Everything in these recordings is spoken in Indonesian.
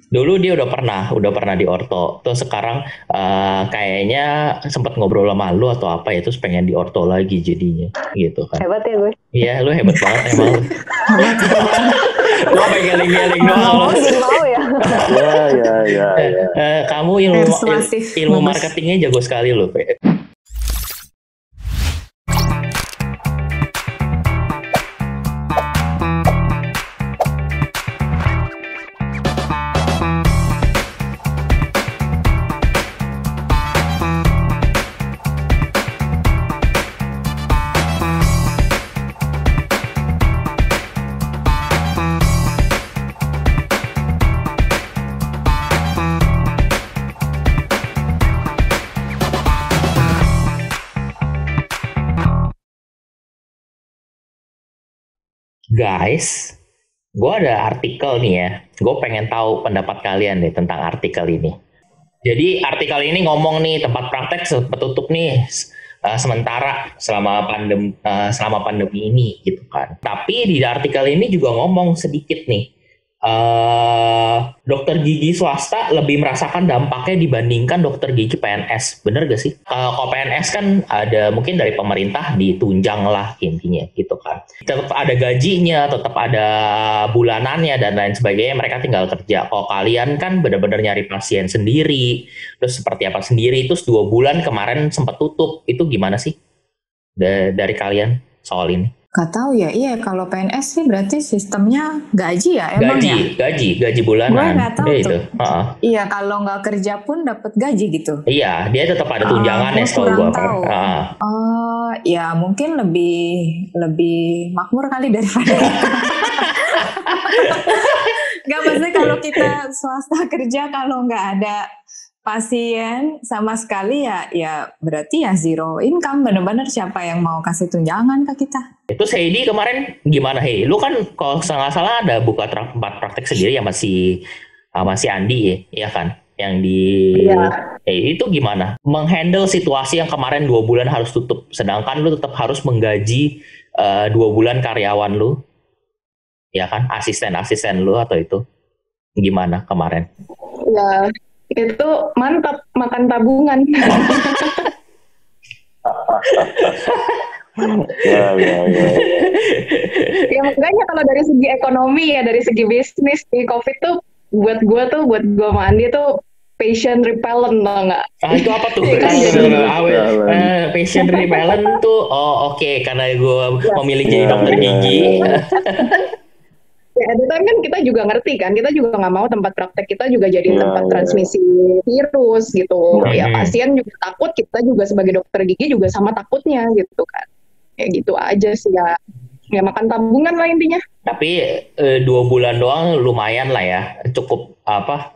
Dulu dia udah pernah di orto. Terus sekarang kayaknya sempat ngobrol sama lu atau apa ya, terus pengen di orto lagi jadinya, gitu kan. Hebat ya gue. Iya, lu hebat banget emang. Gua pengen ngeling-ngeling doang Ngomong lu. jadi mau ya. Kamu Persuasif, ilmu bagus. marketingnya jago sekali lu, Pe. Guys, gue ada artikel nih ya. Gue pengen tahu pendapat kalian deh tentang artikel ini. Jadi artikel ini ngomong nih tempat praktek sempat tutup nih sementara selama pandemi ini gitu kan. Tapi di artikel ini juga ngomong sedikit nih. Dokter gigi swasta lebih merasakan dampaknya dibandingkan dokter gigi PNS. Bener gak sih? Kalau PNS kan ada mungkin dari pemerintah ditunjang lah intinya gitu kan. Tetap ada gajinya, tetap ada bulanannya dan lain sebagainya. Mereka tinggal kerja. Kalau kalian kan benar-benar nyari pasien sendiri, terus seperti apa sendiri. Terus 2 bulan kemarin sempat tutup. Itu gimana sih dari kalian soal ini? Gak tahu ya, iya kalau PNS sih berarti sistemnya gaji ya emang ya? Gaji bulanan. Gue nggak tahu itu. tuh. Iya kalau nggak kerja pun dapat gaji gitu. Iya, dia tetap ada tunjangannya Gue setahu kurang gue. tahu. Ya mungkin lebih makmur kali daripada. Gak, maksudnya kalau kita swasta kerja kalau nggak ada pasien sama sekali ya berarti ya zero income, bener-bener siapa yang mau kasih tunjangan ke kita. Itu Heidi kemarin gimana, Hei? Lu kan kalau nggak salah ada buka tempat praktek sendiri ya masih Andi ya kan? Yang di itu gimana? Menghandle situasi yang kemarin 2 bulan harus tutup, sedangkan lu tetap harus menggaji 2 bulan karyawan lu, ya kan? Asisten lu atau itu gimana kemarin? Ya itu mantap, makan tabungan. Ya makanya kalau dari segi ekonomi ya, dari segi bisnis di COVID tuh buat gue sama Andi tuh patient repellent, tau nggak? Itu apa tuh? Patient repellent tuh, oke, karena gue memilih jadi dokter gigi. Ya, itu kan kita juga ngerti kan, kita juga nggak mau tempat praktek kita juga jadi tempat transmisi virus gitu. Ya pasien juga takut, kita juga sebagai dokter gigi juga sama takutnya gitu kan. Ya gitu aja sih ya. Ya makan tabungan lah intinya. Tapi 2 bulan doang lumayan lah ya, cukup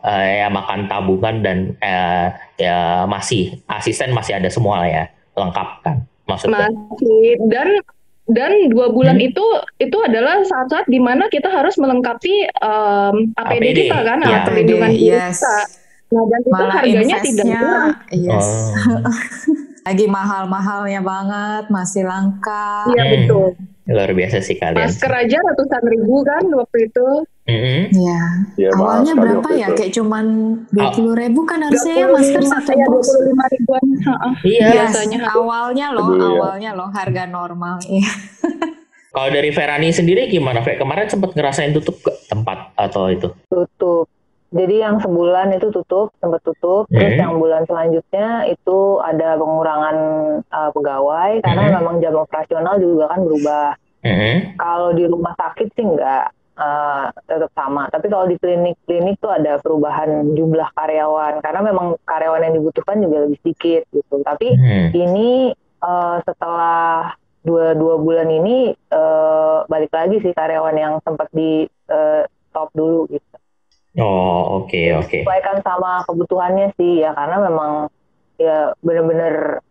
ya makan tabungan dan ya masih asisten masih ada semua lah ya, lengkap kan maksudnya. Masih dan 2 bulan itu adalah saat-saat di mana kita harus melengkapi APD kita kan, perlindungan diri kita. Nah dan itu malah harganya tidak murah. Yes. Lagi mahal-mahalnya banget, masih langka. Iya betul. Luar biasa sih kalian. Masker aja ratusan ribu kan waktu itu. Iya. Awalnya berapa ya? Kayak cuman 20.000 kan harusnya ya masker satu box. 25 ribuan. Iya. Biasanya. Awalnya loh harga normal. Iya. Kalau dari Ferani sendiri gimana, Fe? Kemarin sempat ngerasain tutup gak tempat atau itu? Tutup. Jadi yang sebulan itu sempat tutup. Terus yang bulan selanjutnya itu ada pengurangan pegawai karena memang jam operasional juga kan berubah. Kalau di rumah sakit sih enggak, tetap sama. Tapi kalau di klinik tuh ada perubahan jumlah karyawan karena memang karyawan yang dibutuhkan juga lebih sedikit gitu. Tapi ini setelah dua bulan ini balik lagi sih karyawan yang sempat di stop dulu gitu. Oh, oke. Sesuaikan sama kebutuhannya sih ya, karena memang ya benar-benar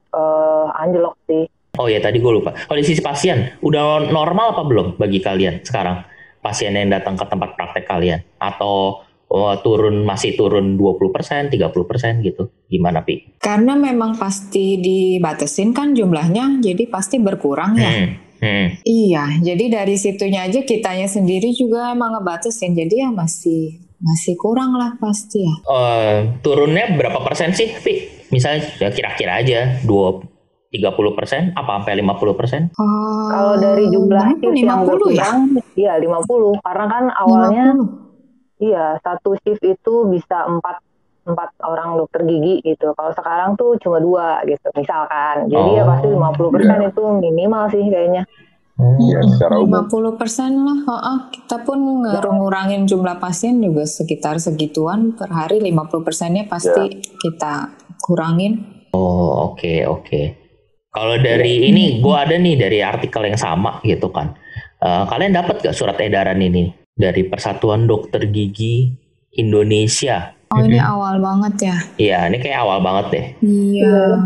anjlok sih. Oh ya, tadi gue lupa. Kalau di sisi pasien, udah normal apa belum bagi kalian sekarang? Pasien yang datang ke tempat praktek kalian? Atau masih turun 20%, 30% gitu? Gimana, Pi? Karena memang pasti dibatasin kan jumlahnya, jadi pasti berkurang ya. Iya, jadi dari situnya aja kitanya sendiri juga emang ngebatasin, jadi ya masih masih kurang lah pasti ya. Turunnya berapa persen sih, Vi? Misalnya ya kira-kira aja 30%, apa sampai 50%? Kalau dari jumlah shift yang 50 ya? berkurang, iya 50. Karena kan awalnya 50. iya satu shift itu bisa 4 orang dokter gigi gitu. Kalau sekarang tuh cuma 2 gitu misalkan. Jadi ya pasti 50% itu minimal sih kayaknya. Iya, secara umum 50% lah. Kita pun ngurangin jumlah pasien juga sekitar segituan per hari. 50%-nya pasti kita kurangin. Oke. Kalau dari ini, gue ada nih dari artikel yang sama gitu kan. Kalian dapat gak surat edaran ini dari Persatuan Dokter Gigi Indonesia? Ini awal banget ya? Iya, ini kayak awal banget deh. Iya.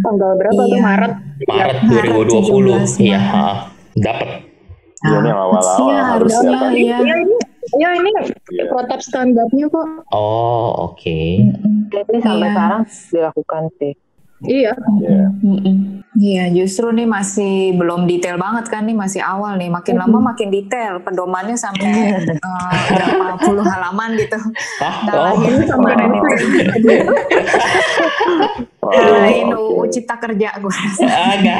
Tanggal berapa tuh? Maret 2020. Iya, dapat. Iya, ini awal-awal harusnya iya. Ya ini protap standarnya kok. Oke. Ini sampai sekarang dilakukan sih. Iya. Iya, justru nih masih belum detail banget kan, nih masih awal nih. Makin lama makin detail, pedomannya sampai berapa puluh halaman gitu. Ngalahin kemarin itu. Ngalahin UU Cipta Kerja gue rasa. Ya,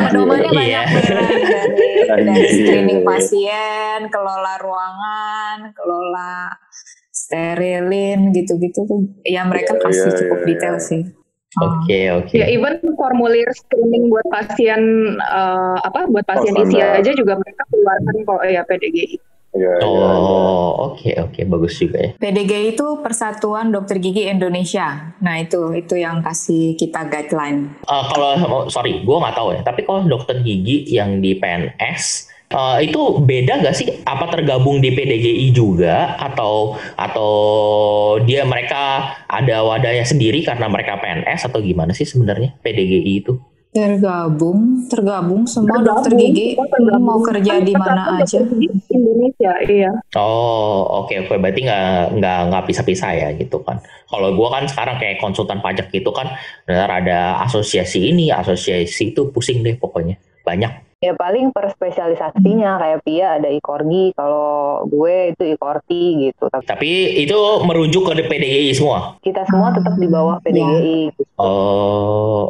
pedomannya banyak dari screening pasien, kelola ruangan, kelola sterilin gitu-gitu tuh. Ya mereka kasih cukup detail sih. Oke. Ya even formulir screening buat pasien buat pasien isi aja juga mereka keluarkan kok ya PDGI. Oke, bagus juga ya. PDGI itu Persatuan Dokter Gigi Indonesia. Nah itu yang kasih kita guideline. Sorry, gue nggak tahu ya. Tapi kalau dokter gigi yang di PNS itu beda gak sih? Apa tergabung di PDGI juga atau mereka ada wadahnya sendiri karena mereka PNS atau gimana sih sebenarnya PDGI itu? Tergabung semua dokter gigi mau kerja di mana aja. Indonesia, iya. Oke. Berarti nggak pisah-pisah ya gitu kan. Kalau gue kan sekarang kayak konsultan pajak gitu kan, ada asosiasi ini, asosiasi itu, pusing deh pokoknya. Banyak. Ya paling per spesialisasinya kayak Pia ada ikorgi, kalau gue itu ikorti gitu. Tapi itu merujuk ke PDGI semua? Kita semua tetap di bawah PDGI. Gitu.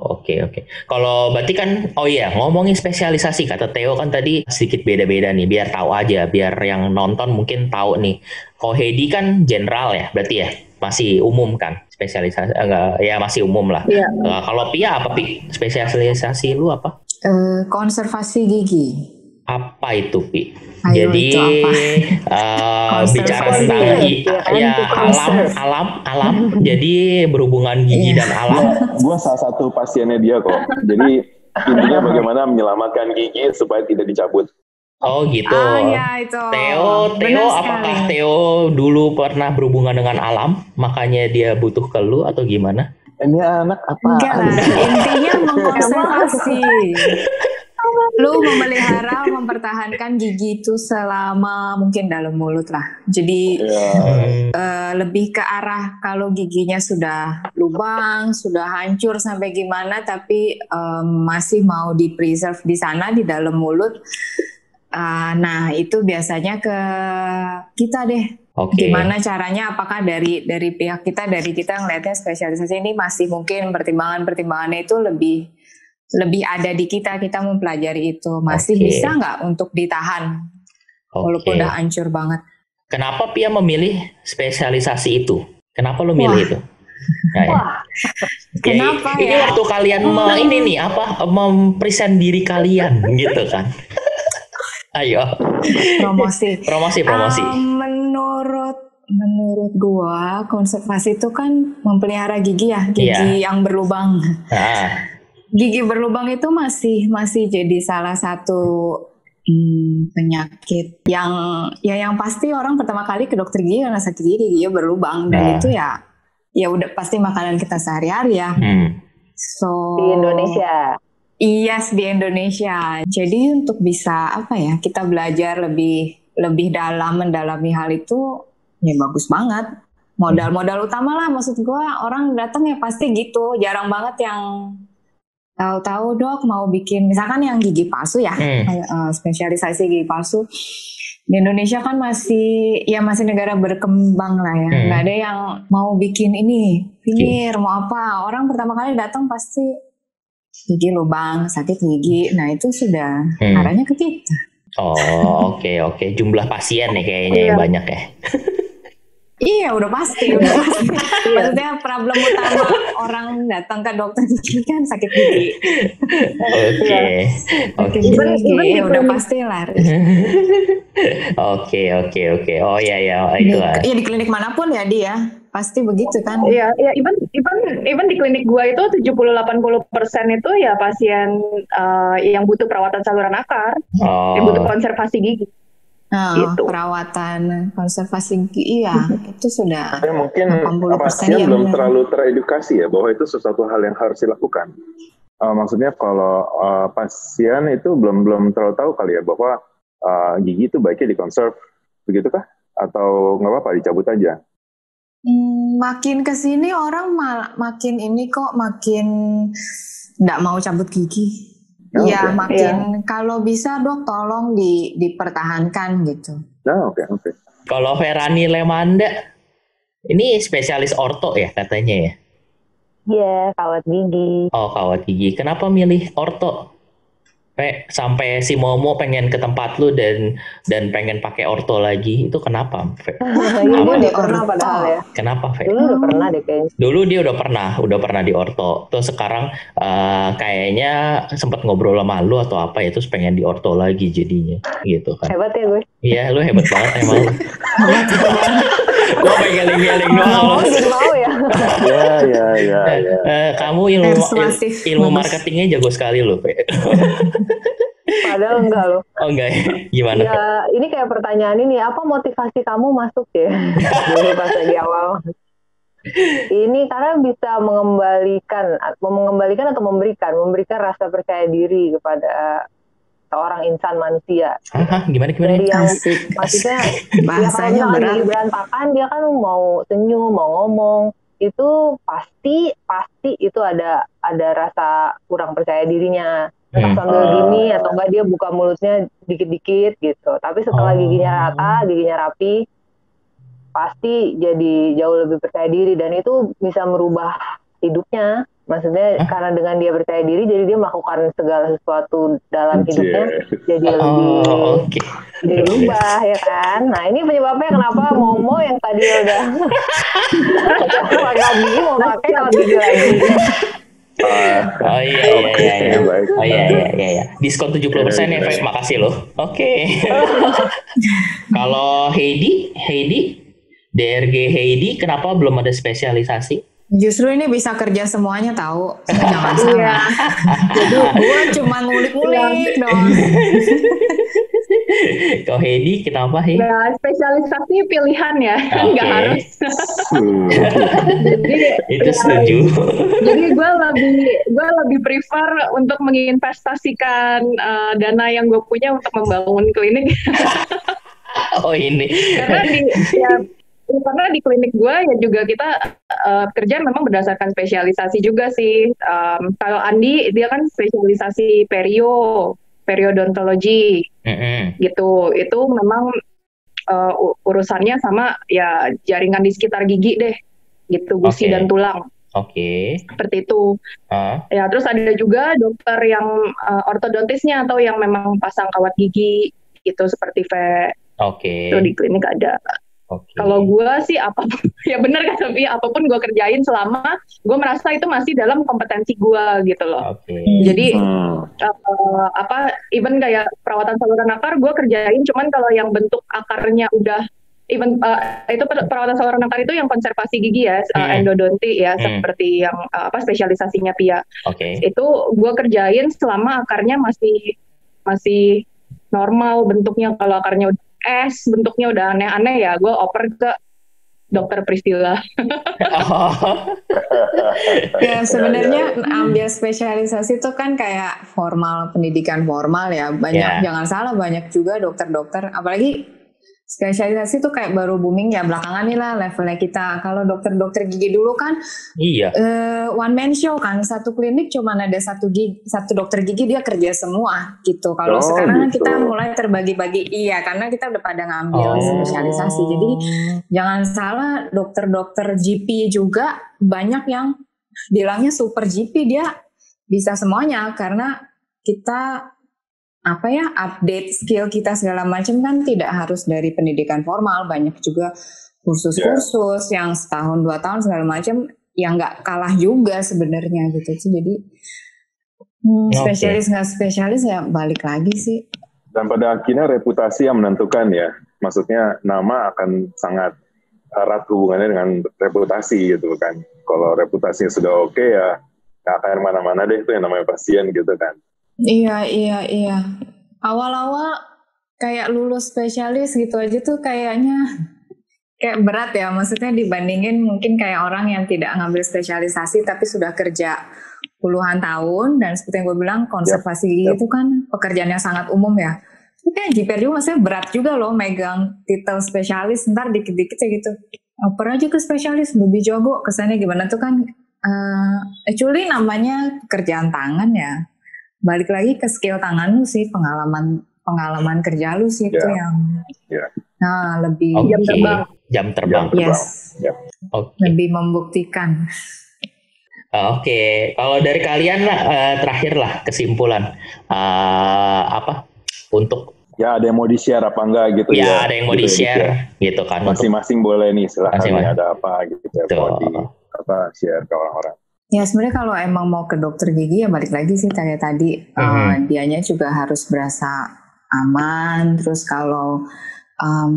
Oke. Kalau berarti kan, ngomongin spesialisasi, kata Theo kan tadi sedikit beda-beda nih, biar tahu aja, biar yang nonton mungkin tahu nih. Kalau Hedi kan general ya, berarti ya? Masih umum kan spesialisasi? Masih umum lah. Yeah. Kalau Pia apa, Pi? Spesialisasi lu apa? Konservasi gigi. Apa itu, Pi? Jadi bicara tentang alam. Jadi berhubungan gigi dan alam. Gua salah satu pasiennya dia kok. Jadi intinya bagaimana menyelamatkan gigi supaya tidak dicabut. Oh gitu. Ya, itu. Theo, apakah Theo dulu pernah berhubungan dengan alam, makanya dia butuh ke lu atau gimana? Ini anak apa? Enggak lah, intinya mengkonservasi. Lu memelihara, mempertahankan gigi itu selama mungkin dalam mulut lah. Jadi lebih ke arah kalau giginya sudah lubang, sudah hancur sampai gimana, tapi masih mau di-preserve di sana di dalam mulut. Nah itu biasanya ke kita deh. Gimana caranya? Apakah dari pihak kita, ngelihatnya spesialisasi ini masih mungkin pertimbangannya itu lebih ada di kita mempelajari itu masih bisa nggak untuk ditahan walaupun udah hancur banget. Kenapa Pia memilih spesialisasi itu? Kenapa lo milih itu? Kenapa ini waktu kalian mempresent diri kalian gitu kan? Ayo. Promosi. Menurut gua konservasi itu kan memelihara gigi ya, yang berlubang. Gigi berlubang itu masih jadi salah satu penyakit yang pasti orang pertama kali ke dokter gigi karena sakit giginya berlubang dan itu ya udah pasti makanan kita sehari-hari ya. So di Indonesia. Yes, di Indonesia. Jadi untuk bisa kita belajar lebih dalam mendalami hal itu ya bagus banget. Modal utama lah, maksud gue orang datang ya pasti gitu. Jarang banget yang tahu-tahu dok mau bikin misalkan yang gigi palsu ya, spesialisasi gigi palsu. Di Indonesia kan masih negara berkembang lah ya. Nggak ada yang mau bikin ini veneer, mau apa. Orang pertama kali datang pasti gigi lubang, sakit gigi. Nah itu sudah arahnya ke kita. Oh, oke. Jumlah pasien nih kayaknya yang banyak ya. Iya, udah pasti. Maksudnya problem utama orang datang ke dokter gigi kan sakit gigi. Oke. Gigi udah pasti laris. Oke. Oh ya itu lah. Iya, di klinik manapun ya dia pasti begitu kan. Iya, even di klinik gua itu 70-80% itu ya pasien yang butuh perawatan saluran akar, yang butuh konservasi gigi. Gitu. Perawatan konservasi gigi itu sudah mungkin 80% pasien belum terlalu teredukasi ya bahwa itu sesuatu hal yang harus dilakukan. Maksudnya kalau pasien itu belum terlalu tahu kali ya bahwa gigi itu baiknya dikonserv, begitu kah? Atau nggak apa-apa dicabut aja? Makin kesini orang makin nggak mau cabut gigi. Iya, makin kalau bisa dok tolong dipertahankan gitu. Oke. Kalau Ferani Lemanda, ini spesialis orto ya katanya ya? Iya, kawat gigi. Oh, kawat gigi. Kenapa milih orto? Sampai si Momo pengen ke tempat lu dan pengen pakai orto lagi, itu kenapa? Iya, dia pernah padahal ya. Kenapa, Fe? Dulu udah pernah deh kayaknya. Dulu dia udah pernah di orto. Terus sekarang kayaknya sempat ngobrol sama lu atau apa ya, terus pengen di orto lagi jadinya, gitu kan? Hebat ya gue. Iya, lu hebat banget emang. Gue pengen geling-geling doang. Mau ya. Ya. Kamu ilmu marketingnya jago sekali loh, Fe. Padahal enggak loh. Oh enggak ya? Gimana? Ya, ini kayak pertanyaan ini, apa motivasi kamu masuk ya? Dulu pas di awal. Ini karena bisa mengembalikan atau memberikan rasa percaya diri kepada seorang insan manusia. Gimana? Dari yang maksudnya bahasanya dia berantakan, dia kan mau senyum, mau ngomong, itu pasti itu ada rasa kurang percaya dirinya. Sambil gini atau enggak dia buka mulutnya dikit-dikit gitu. Tapi setelah giginya rata, giginya rapi, pasti jadi jauh lebih percaya diri dan itu bisa merubah hidupnya. Maksudnya karena dengan dia percaya diri, jadi dia melakukan segala sesuatu dalam hidupnya jadi lebih jadi berubah ya kan. Nah ini penyebabnya kenapa Momo yang tadi udah pakai gigi mau pakai kalau gigi lagi. Oh iya. Diskon 70% ya, Fe. Makasih loh. Oke. Kalau Heidi, DRG Heidi, kenapa belum ada spesialisasi? Justru ini bisa kerja semuanya tahu. Jangan salah. Jadi gue cuma ngulik-ngulik dong. Kalau Heidi, kenapa Heidi? Nah, spesialisasi pilihan ya, nggak harus. Jadi itu setuju. Jadi gue lebih prefer untuk menginvestasikan dana yang gue punya untuk membangun klinik. Oh ini. Karena di klinik gue ya juga kita kerja memang berdasarkan spesialisasi juga sih. Kalau Andi dia kan spesialisasi periodontologi gitu. Itu memang urusannya sama ya jaringan di sekitar gigi deh, gitu, gusi dan tulang. Seperti itu. Ya terus ada juga dokter yang ortodontisnya atau yang memang pasang kawat gigi gitu seperti itu di klinik ada. Kalau gue sih apapun, ya benar kan, tapi apapun gue kerjain selama gue merasa itu masih dalam kompetensi gue gitu loh. Jadi even kayak perawatan saluran akar gue kerjain, cuman kalau yang bentuk akarnya udah itu perawatan saluran akar itu yang konservasi gigi ya, endodonti ya, seperti yang spesialisasinya Pia. Itu gue kerjain selama akarnya masih normal bentuknya. Kalau akarnya bentuknya udah aneh-aneh ya gue oper ke dokter Priscilla. Ya sebenarnya ambil spesialisasi itu kan kayak pendidikan formal ya, banyak. Jangan salah, banyak juga dokter-dokter, apalagi spesialisasi tuh kayak baru booming ya belakangan nih lah levelnya kita. Kalau dokter-dokter gigi dulu kan Iya. One man show kan, satu klinik cuma ada satu dokter gigi, dia kerja semua gitu. Kalau sekarang gitu. kita mulai terbagi-bagi, iya karena kita udah pada ngambil spesialisasi. Jadi jangan salah, dokter-dokter GP juga banyak yang bilangnya super GP, dia bisa semuanya karena kita update skill kita segala macam kan tidak harus dari pendidikan formal, banyak juga kursus-kursus yang setahun 2 tahun segala macam yang nggak kalah juga sebenarnya gitu sih. Jadi spesialis nggak spesialis ya balik lagi sih. Dan pada akhirnya reputasi yang menentukan ya, maksudnya nama akan sangat erat hubungannya dengan reputasi gitu kan. Kalau reputasinya sudah oke ya nggak akan mana-mana deh itu yang namanya pasien gitu kan. Iya. Awal-awal kayak lulus spesialis gitu aja tuh kayaknya kayak berat ya. Maksudnya dibandingin mungkin kayak orang yang tidak ngambil spesialisasi tapi sudah kerja puluhan tahun. Dan seperti yang gue bilang, konservasi gigi itu kan pekerjaan yang sangat umum ya. Tapi kayak JPR juga maksudnya berat juga loh megang titel spesialis. Ntar dikit-dikit ya gitu, oper aja ke spesialis, lebih jago kesannya gimana tuh kan. Actually namanya pekerjaan tangan ya. Balik lagi ke skill tangan lu sih, pengalaman kerja lu sih itu yang lebih jam terbang. Yes. Lebih membuktikan. Oke. Kalau dari kalian lah terakhir lah kesimpulan untuk ada yang mau di-share apa enggak gitu ya. Ya ada yang mau di-share gitu kan. Masing-masing boleh nih silahkan ada apa gitu ya, mau share ke orang-orang. Ya sebenarnya kalau emang mau ke dokter gigi ya balik lagi sih kayak tadi, dianya juga harus berasa aman. Terus kalau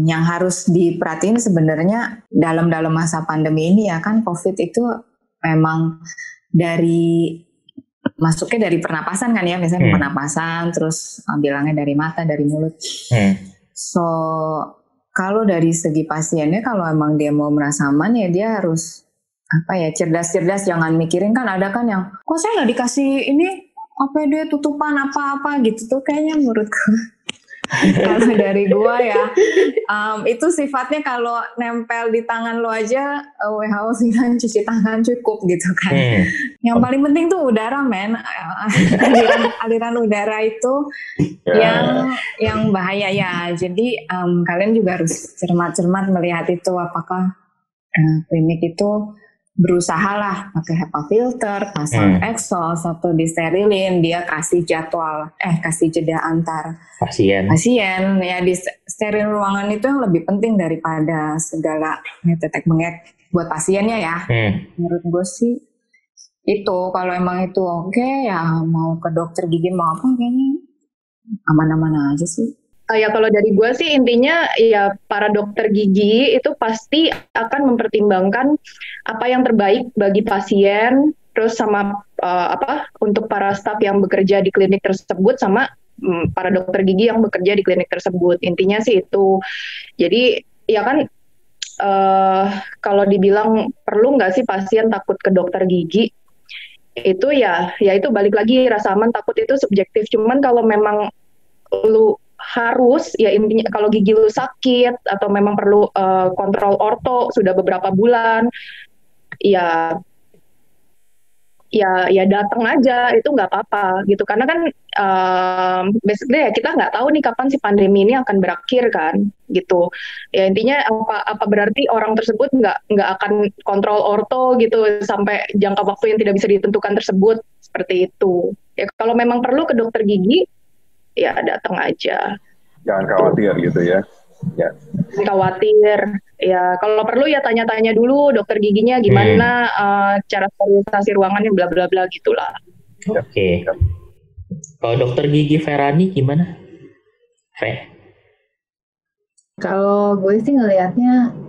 yang harus diperhatiin sebenarnya dalam masa pandemi ini ya kan, COVID itu memang masuknya dari pernapasan kan ya, misalnya pernapasan, terus bilangnya dari mata, dari mulut. So kalau dari segi pasiennya, kalau emang dia mau merasa aman ya dia harus cerdas-cerdas, jangan mikirin kan ada kan yang kok saya nggak dikasih ini APD tutupan apa-apa gitu tuh, kayaknya menurutku kalau dari gua ya itu sifatnya kalau nempel di tangan lo aja WHO bilang cuci tangan cukup gitu kan. Yang paling penting tuh udara men, aliran udara itu yang bahaya ya. Jadi kalian juga harus cermat-cermat melihat itu, apakah klinik itu berusaha lah pakai HEPA filter, pasang exhaust atau disterilin, dia kasih jeda antar pasien ya. Di steril ruangan itu yang lebih penting daripada segala tetek bengek buat pasiennya ya. Menurut gue sih itu, kalau emang itu oke ya, mau ke dokter gigi mau apa kayaknya aman-aman aja sih. Ya kalau dari gue sih intinya ya para dokter gigi itu pasti akan mempertimbangkan apa yang terbaik bagi pasien, terus sama untuk para staf yang bekerja di klinik tersebut, sama para dokter gigi yang bekerja di klinik tersebut. Intinya sih itu. Jadi ya kan kalau dibilang perlu nggak sih pasien takut ke dokter gigi, itu ya itu balik lagi, rasa aman takut itu subjektif. Cuman kalau memang lu harus, ya intinya kalau gigi lu sakit atau memang perlu kontrol orto sudah beberapa bulan, ya datang aja, itu nggak apa-apa gitu. Karena kan basically ya kita nggak tahu nih kapan si pandemi ini akan berakhir kan gitu. Ya intinya apa berarti orang tersebut nggak akan kontrol orto gitu sampai jangka waktu yang tidak bisa ditentukan tersebut, seperti itu. Ya kalau memang perlu ke dokter gigi, ya datang aja. Jangan khawatir gitu ya. Jangan khawatir. Ya kalau perlu ya tanya-tanya dulu dokter giginya gimana cara sterilisasi ruangannya, bla bla bla gitulah. Oke. Kalau dokter gigi Ferani gimana? Kalau gue sih ngelihatnya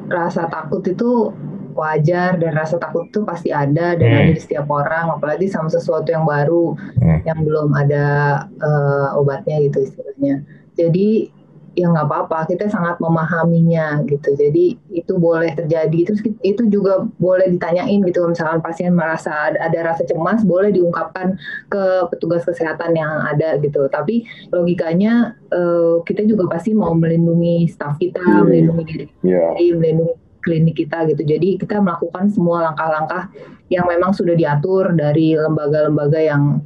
rasa takut itu wajar, dan rasa takut itu pasti ada dan ada di setiap orang, apalagi sama sesuatu yang baru yang belum ada obatnya gitu istilahnya. Jadi ya nggak apa-apa, kita sangat memahaminya gitu. Jadi itu boleh terjadi. Terus itu juga boleh ditanyain gitu, misalkan pasien merasa ada rasa cemas, boleh diungkapkan ke petugas kesehatan yang ada gitu. Tapi logikanya kita juga pasti mau melindungi staf kita, melindungi diri sendiri, melindungi klinik kita gitu. Jadi kita melakukan semua langkah-langkah yang memang sudah diatur dari lembaga-lembaga yang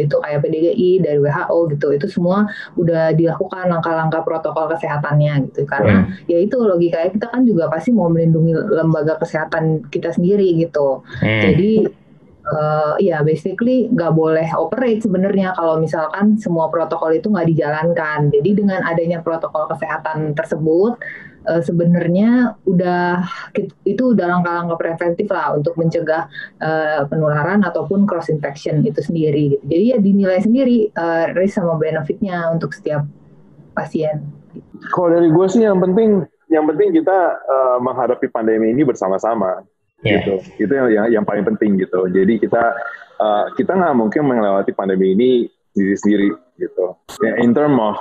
itu kayak PDGI, dari WHO gitu, itu semua udah dilakukan langkah-langkah protokol kesehatannya gitu. Karena ya itu logikanya kita kan juga pasti mau melindungi lembaga kesehatan kita sendiri gitu. Jadi ya basically nggak boleh operate sebenarnya kalau misalkan semua protokol itu nggak dijalankan. Jadi dengan adanya protokol kesehatan tersebut sebenarnya itu udah langkah-langkah preventif lah untuk mencegah penularan ataupun cross infection itu sendiri gitu. Jadi ya dinilai sendiri risk sama benefitnya untuk setiap pasien. Kalau dari gue sih yang penting kita menghadapi pandemi ini bersama-sama. Gitu. Itu yang paling penting gitu. Jadi kita nggak mungkin melewati pandemi ini sendiri gitu. In term of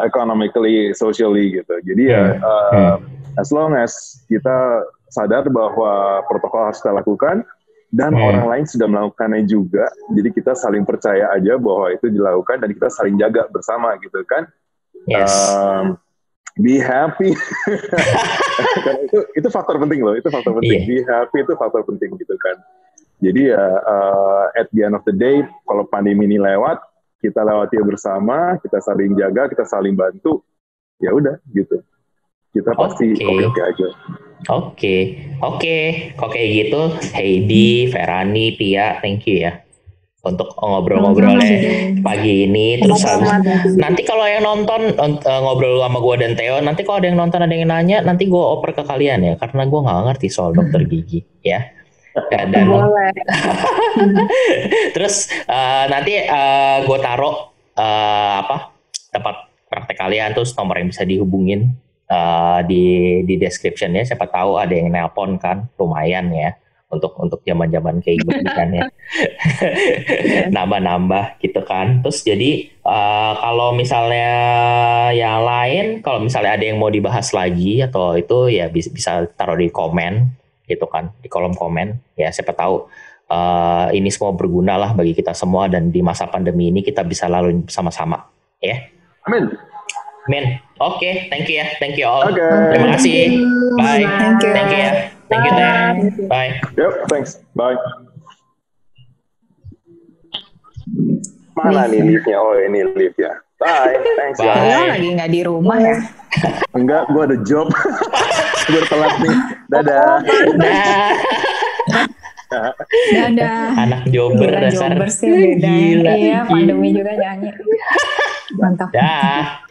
economically, socially gitu. Jadi as long as kita sadar bahwa protokol harus kita lakukan dan orang lain sudah melakukannya juga, jadi kita saling percaya aja bahwa itu dilakukan dan kita saling jaga bersama gitu kan. Be happy. Karena itu faktor penting loh, itu faktor penting. Be happy itu faktor penting gitu kan. Jadi ya at the end of the day, kalau pandemi ini lewat, kita lewati bersama, kita saling jaga, kita saling bantu, ya udah gitu. Kita pasti oke aja. Oke. Kok kayak gitu, Heidi, Ferani, Pia, thank you ya untuk ngobrol-ngobrolnya pagi ini. Terus nanti kalau yang nonton ngobrol sama gue dan Theo, nanti kalau ada yang nonton, ada yang nanya, nanti gue oper ke kalian ya, karena gue nggak ngerti soal dokter gigi ya. Dan terus nanti gue taruh tempat praktek kalian, terus nomor yang bisa dihubungin di description-nya. Siapa tahu ada yang nelpon kan, lumayan ya untuk zaman-zaman kayak gini kan ya. Nambah-nambah gitu kan. Terus jadi kalau misalnya yang lain, kalau misalnya ada yang mau dibahas lagi atau itu ya bisa taruh di komen gitu kan, di kolom komen ya. Siapa tahu ini semua berguna lah bagi kita semua, dan di masa pandemi ini kita bisa lalui bersama-sama ya. Amin. Oke, thank you ya, thank you all. Terima kasih. Bye. Thank you ya. Thank you Teh. Bye. Yep, thanks. Bye. Mana nih liftnya? Oh, ini lift ya. Bye. Thanks ya. Lo lagi nggak di rumah ya? Enggak, gue ada job. Gue telat nih. Dadah. Dadah. Anak Jobber dasar. Jobber sih beda. Iya, pandemi juga nyanyi. Mantap. Dah.